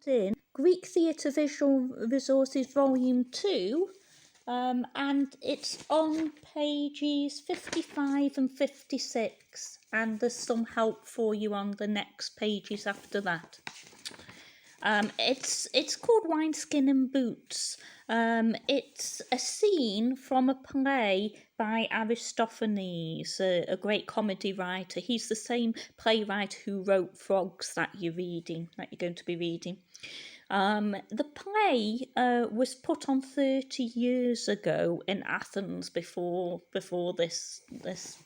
in Greek Theatre Visual Resources Volume 2, and it's on pages 55 and 56, and there's some help for you on the next pages after that. It's called Wineskin and Boots. It's a scene from a play by Aristophanes, a great comedy writer. He's the same playwright who wrote Frogs that you're going to be reading. The play was put on 30 years ago in Athens before this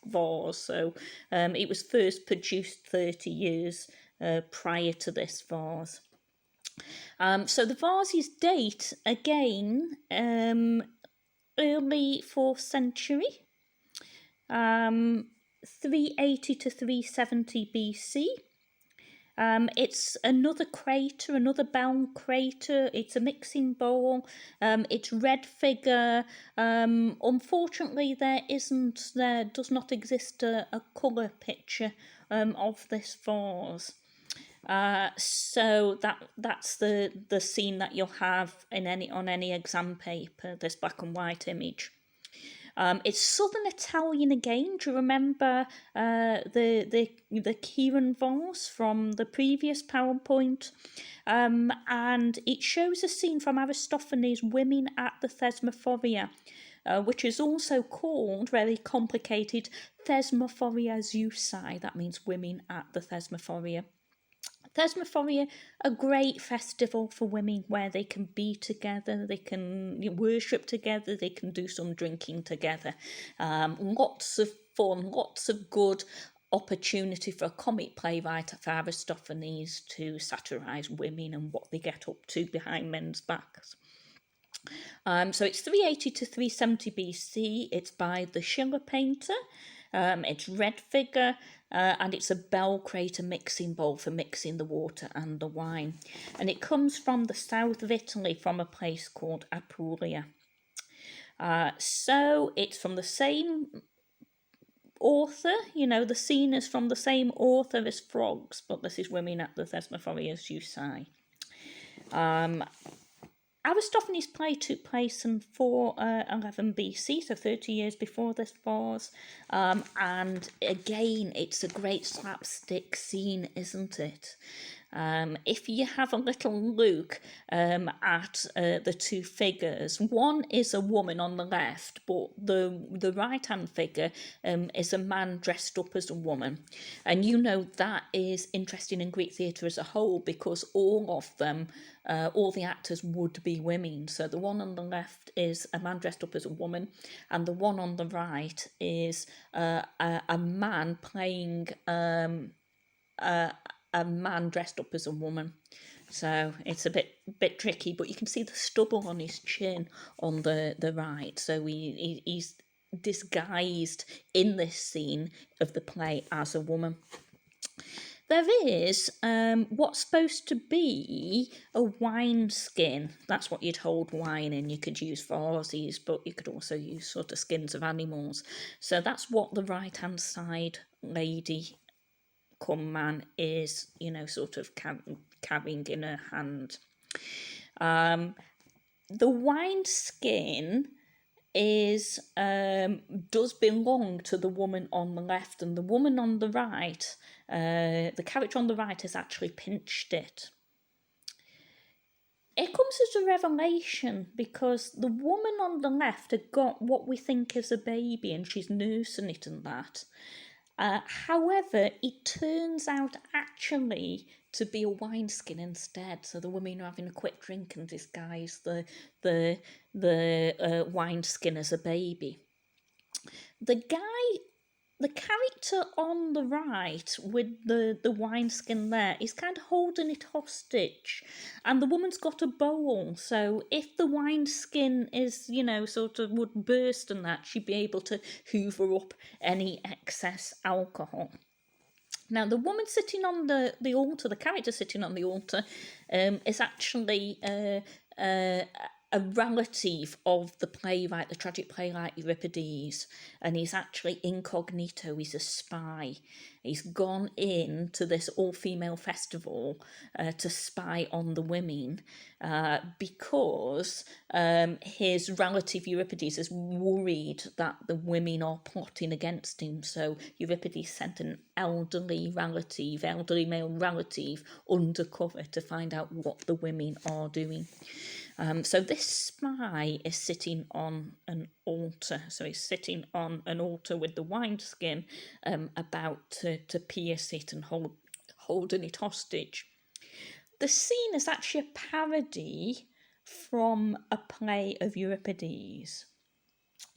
vase. So it was first produced 30 years prior to this vase. So the vases date again early 4th century, 380 to 370 BC. It's another crater, another bell crater. It's a mixing bowl. It's red figure. Unfortunately, there does not exist a colour picture of this vase. So that's the scene that you'll have on any exam paper, this black and white image. It's Southern Italian again. Do you remember the Kieran vase from the previous PowerPoint? And it shows a scene from Aristophanes' Women at the Thesmophoria, which is also called, very complicated, Thesmophoria Zeusi. That means women at the Thesmophoria. Thesmophoria, a great festival for women where they can be together, they can worship together, they can do some drinking together. Lots of fun, lots of good opportunity for a comic playwright, for Aristophanes, to satirise women and what they get up to behind men's backs. So it's 380 to 370 BC. It's by the Schiller painter. It's red figure, and it's a bell crater mixing bowl for mixing the water and the wine. And it comes from the south of Italy, from a place called Apulia. So it's from the same author, the scene is from the same author as Frogs, but this is Women at the Thesmophoria Zeusi. Aristophanes' play took place in 411 BC, so 30 years before this vase. And again, it's a great slapstick scene, isn't it? If you have a little look at the two figures, one is a woman on the left, but the right-hand figure is a man dressed up as a woman. And that is interesting in Greek theatre as a whole, because all of them, all the actors would be women. So the one on the left is a man dressed up as a woman, and the one on the right is a man playing a man dressed up as a woman. So it's a bit tricky, but you can see the stubble on his chin on the right. So he's disguised in this scene of the play as a woman. There is what's supposed to be a wineskin. That's what you'd hold wine in. You could use vases, but you could also use sort of skins of animals. So that's what the right-hand side lady come man is, sort of carrying in her hand. The wineskin does belong to the woman on the left, and the woman on the right, the character on the right, has actually pinched it. It comes as a revelation because the woman on the left had got what we think is a baby, and she's nursing it and that. However, it turns out actually to be a wineskin instead. So the women are having a quick drink and disguise the wineskin as a baby. The character on the right with the wineskin there is kind of holding it hostage, and the woman's got a bowl, so if the wineskin is, sort of would burst and that, she'd be able to hoover up any excess alcohol. Now, the woman sitting on the altar, the character sitting on the altar, is actually a a relative of the playwright, the tragic playwright Euripides, and he's actually incognito. He's a spy. He's gone in to this all-female festival to spy on the women because his relative Euripides is worried that the women are plotting against him. So Euripides sent an elderly male relative, undercover to find out what the women are doing. So this spy is sitting on an altar. So he's sitting on an altar with the wineskin, about to pierce it and holding it hostage. The scene is actually a parody from a play of Euripides.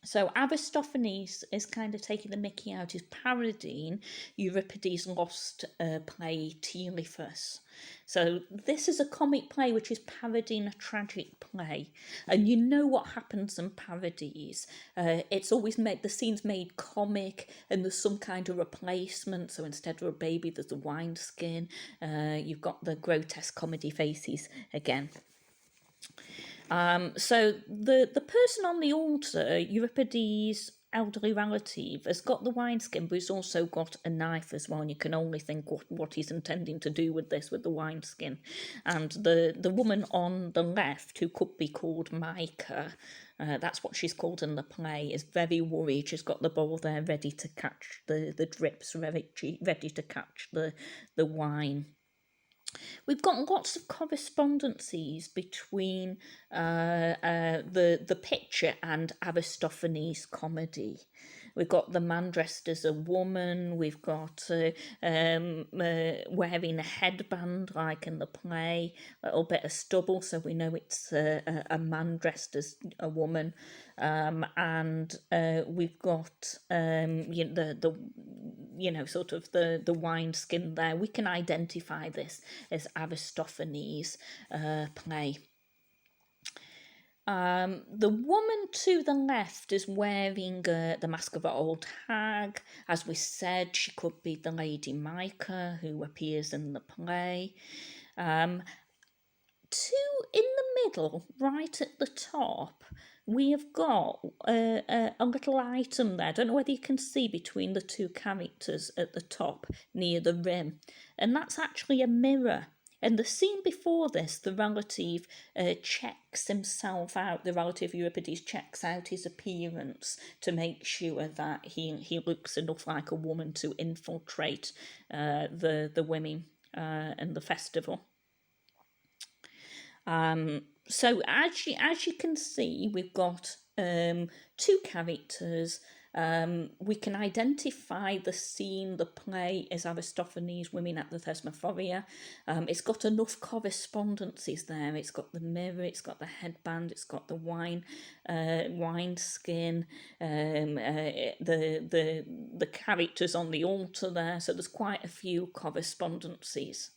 So Aristophanes is kind of taking the mickey out. He's parodying Euripides' lost play Telephus. So this is a comic play which is parodying a tragic play. And you know what happens in parodies. It's always the scene's made comic and there's some kind of replacement. So instead of a baby, there's a wineskin. You've got the grotesque comedy faces again. So the person on the altar, Euripides' elderly relative, has got the wineskin, but he's also got a knife as well, and you can only think what he's intending to do with this, with the wineskin. And the woman on the left, who could be called Micah, that's what she's called in the play, is very worried. She's got the bowl there ready to catch the drips, ready to catch the wine. We've got lots of correspondences between the picture and Aristophanes' comedy. We've got the man dressed as a woman. We've got wearing a headband like in the play, a little bit of stubble, so we know it's a man dressed as a woman. And we've got the wineskin there. We can identify this as Aristophanes' play. The woman to the left is wearing the mask of an old hag. As we said, she could be the Lady Micah who appears in the play. In the middle, right at the top, we have got a little item there. I don't know whether you can see between the two characters at the top near the rim. And that's actually a mirror. And the scene before this, the relative checks himself out. The relative Euripides checks out his appearance to make sure that he looks enough like a woman to infiltrate the women in the festival. So as you can see, we've got two characters. We can identify the scene, the play, as Aristophanes' Women at the Thesmophoria. It's got enough correspondences there. It's got the mirror, it's got the headband, it's got the wineskin, the characters on the altar there. So there's quite a few correspondences.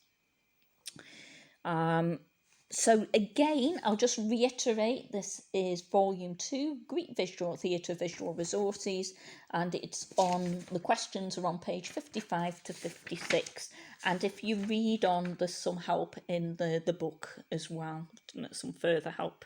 So again, I'll just reiterate, this is Volume 2, Greek Visual Theatre Visual Resources, and the questions are on page 55 to 56. And if you read on, there's some help in the book as well, some further help.